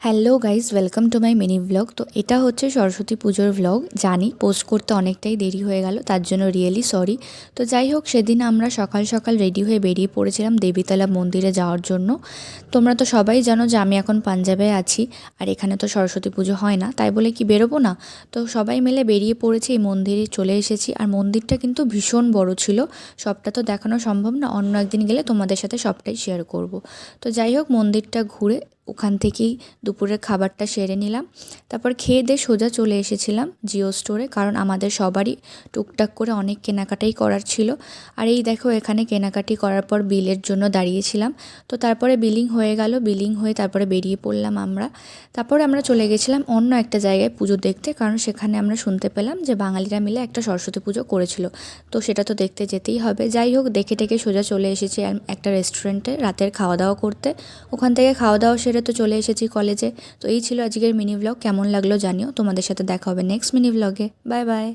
Hello guys, welcome to my mini blog. তো এটা হচ্ছে সরস্বতী পুজোর ব্লগ। জানি পোস্ট করতে অনেকটাই দেরি হয়ে গেল, তার জন্য রিয়েলি সরি। তো যাই হোক, সেদিন আমরা সকাল সকাল রেডি হয়ে বেরিয়ে পড়েছিলাম দেবীতলা মন্দিরে যাওয়ার জন্য। তোমরা তো সবাই জানো যে আমি এখন পাঞ্জাবে আছি, আর এখানে তো সরস্বতী পুজো হয় না, তাই বলে কি বেরোবো না। তো সবাই মিলে বেরিয়ে পড়েছি, এই মন্দিরে চলে এসেছি। আর মন্দিরটা কিন্তু ভীষণ বড় ছিল, সবটা তো দেখানো সম্ভব না, অন্য একদিন গেলে তোমাদের সাথে সবটাই শেয়ার করব। তো যাই হোক, মন্দিরটা ঘুরে ওখান থেকেই দুপুরের খাবারটা সেরে নিলাম। তারপর খেয়ে দিয়ে সোজা চলে এসেছিলাম জিও স্টোরে, কারণ আমাদের সবারই টুকটাক করে অনেক কেনাকাটাই করার ছিল। আর এই দেখো, এখানে কেনাকাটি করার পর বিলের জন্য দাঁড়িয়েছিলাম। তো তারপরে বিলিং হয়ে গেল, বিলিং হয়ে তারপরে বেরিয়ে পড়লাম আমরা। তারপরে আমরা চলে গেছিলাম অন্য একটা জায়গায় পুজো দেখতে, কারণ সেখানে আমরা শুনতে পেলাম যে বাঙালিরা মিলে একটা সরস্বতী পুজো করেছিল। তো সেটা তো দেখতে যেতেই হবে। যাই হোক, দেখে টেকে সোজা চলে এসেছি একটা রেস্টুরেন্টে রাতের খাওয়া দাওয়া করতে। ওখান থেকে খাওয়া দাওয়া সেরে তো চলে এসেছি কলেজে। তো এই ছিল আজকের মিনি ব্লগ। কেমন লাগলো জানিও। তোমাদের সাথে দেখা হবে নেক্সট মিনি ব্লগে। Bye bye.